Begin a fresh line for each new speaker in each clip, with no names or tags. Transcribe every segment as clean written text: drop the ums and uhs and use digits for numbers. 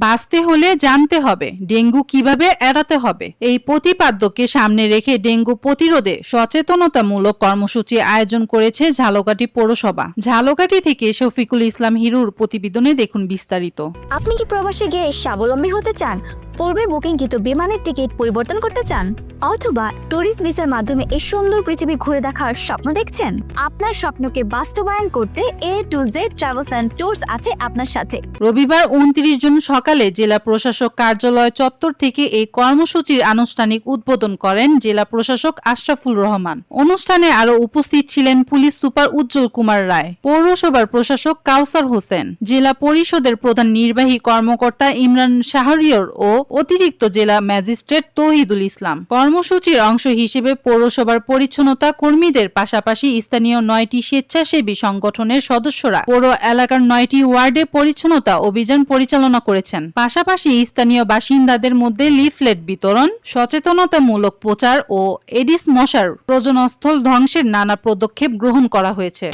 বাঁচতে হলে জানতে হবে ডেঙ্গু কিভাবে এড়াতে হবে। এই প্রতিপাদ্যকে সামনে রেখে ডেঙ্গু প্রতিরোধে সচেতনতামূলক কর্মসূচি আয়োজন করেছে ঝালকাঠি পৌরসভা। ঝালকাঠি থেকে শফিকুল ইসলাম হিরুর প্রতিবেদনে দেখুন বিস্তারিত।
আপনি কি প্রবাসে গিয়ে স্বাবলম্বী হতে চান? পূর্বে বুকিংকৃত বিমানের টিকিট পরিবর্তন করতে চান, অথবা ট্যুরিস্ট ভিসার মাধ্যমে এই সুন্দর পৃথিবী ঘুরে দেখার স্বপ্ন দেখছেন? আপনার স্বপ্নকে বাস্তবায়ন করতে A to Z travels and tours আছে আপনার সাথে।
রবিবার 29 জুন সকালে জেলা প্রশাসক কার্যালয় চত্বর থেকে এই কর্মসূচির আনুষ্ঠানিক উদ্বোধন করেন জেলা প্রশাসক আশরাফুল রহমান। অনুষ্ঠানে আরো উপস্থিত ছিলেন পুলিশ সুপার উজ্জ্বল কুমার রায়, পৌরসভার প্রশাসক কাউসার হোসেন, জেলা পরিষদের প্রধান নির্বাহী কর্মকর্তা ইমরান শাহরিয়র ও অতিরিক্ত জেলা ম্যাজিস্ট্রেট তৌহিদুল ইসলাম। কর্মসূচির অংশ হিসেবে পৌরসভার পরিচ্ছন্নতা কর্মীদের পাশাপাশি স্থানীয় 9টি স্বেচ্ছাসেবী সংগঠনের সদস্যরা পৌর এলাকার 9টি ওয়ার্ডে পরিচ্ছন্নতা অভিযান পরিচালনা করেছেন। পাশাপাশি স্থানীয় বাসিন্দাদের মধ্যে লিফলেট বিতরণ, সচেতনতামূলক প্রচার ও এডিস মশার প্রজননস্থল ধ্বংসের নানা পদক্ষেপ গ্রহণ করা হয়েছে।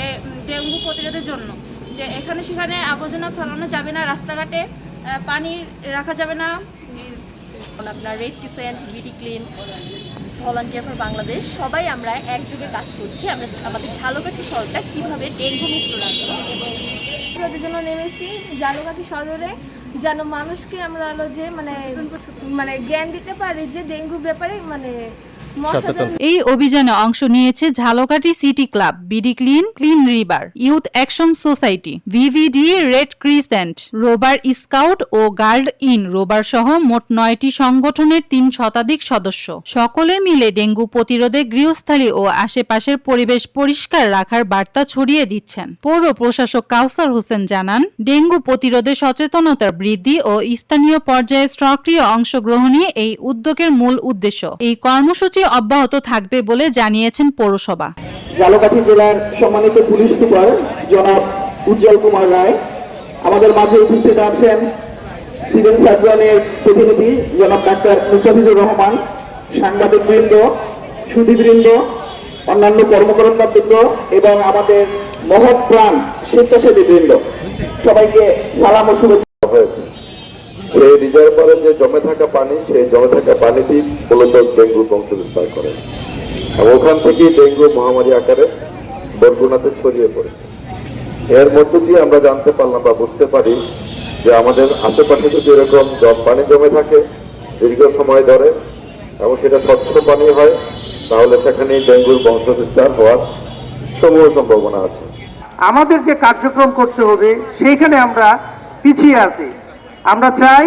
ডেঙ্গু প্রতিরোধের জন্য যে এখানে সেখানে আবর্জনা ফেলানো যাবে না, রাস্তাঘাটে পানি রাখা যাবে না।
আপনার red crescent, BD clean, volunteer for Bangladesh সবাই আমরা একযোগে কাজ করছি। আমরা আমাদের ঝালকাঠি শহরটা কীভাবে ডেঙ্গু মুক্ত রাখবো এবং
প্রতিরোধের জন্য নেমেছি ঝালকাঠি সদরে, যেন মানুষকে আমরা হলো যে মানে জ্ঞান দিতে পারি যে ডেঙ্গু ব্যাপারে
এই অভিযানে অংশ নিয়েছে Jhalakathi city club, BD clean, clean river, youth action society, VVD, red crescent, রোবার স্কাউট ও গার্ড ইন রোবার সহ মোট 9টি সংগঠনের 3 শতাধিক সদস্য। সকলে মিলে ডেঙ্গু প্রতিরোধে গৃহস্থালী ও আশেপাশের পরিবেশ পরিষ্কার রাখার বার্তা ছড়িয়ে দিচ্ছেন। পৌর প্রশাসক কাউসার হোসেন জানান, ডেঙ্গু প্রতিরোধে সচেতনতা বৃদ্ধি ও স্থানীয় পর্যায়ে সক্রিয় অংশগ্রহণই এই উদ্যোগের মূল উদ্দেশ্য। এই কর্মসূচি অব্যাহত থাকবে বলে জানিয়েছেন পৌরসভা।
ঝালকাঠি জেলার সম্মানিত পুলিশ সুপার জনাব উজ্জ্বল কুমার রায়, আমাদের মাঝে উপস্থিত আছেন সিভিল সার্জনের প্রতিনিধি জনাব ডাক্তার মুস্তাফিজুর রহমান, সাংবাদিকবৃন্দ, সুধীবৃন্দ, অন্যান্য কর্মকর্তাবৃন্দ এবং আমাদের মহৎ প্রাণ স্বেচ্ছাসেবী বৃন্দ, সবাইকে সালাম ও শুভেচ্ছা।
হয়েছে সেই রিজার্ভারে যে জমে থাকা পানি, সেই জমে থাকা পানিটি মূলত ডেঙ্গু বংশবিস্তার করে এবং ওখান থেকেই ডেঙ্গু মহামারী আকারে বরগুনাতে ছড়িয়ে পড়েছে। এর মধ্য দিয়ে আমরা জানতে পারলাম বা বুঝতে পারি যে আমাদের আশেপাশে যদি এরকম পানি জমে থাকে দীর্ঘ সময় ধরে এবং সেটা স্বচ্ছ পানি হয়, তাহলে সেখানে ডেঙ্গুর বংশবিস্তার হওয়ার সমূহ সম্ভাবনা আছে।
আমাদের যে কার্যক্রম করতে হবে সেইখানে আমরা পিছিয়ে আছি। আমরা চাই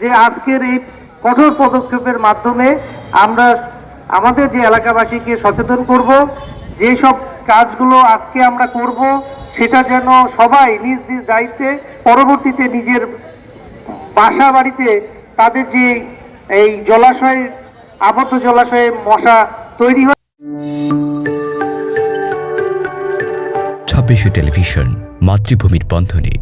যে আজকের এই কঠোর পদক্ষেপের মাধ্যমে আমরা আমাদের যে এলাকাবাসীকে সচেতন করব, যেসব কাজগুলো আজকে আমরা করব সেটা যেন সবাই নিজ নিজ দায়িত্বে পরবর্তীতে নিজের বাসা বাড়িতে তাদের যে এই জলাশয়ে আবদ্ধ জলাশয়ে মশা তৈরি হয়।
26 টেলিভিশন, মাতৃভূমির বন্ধনে।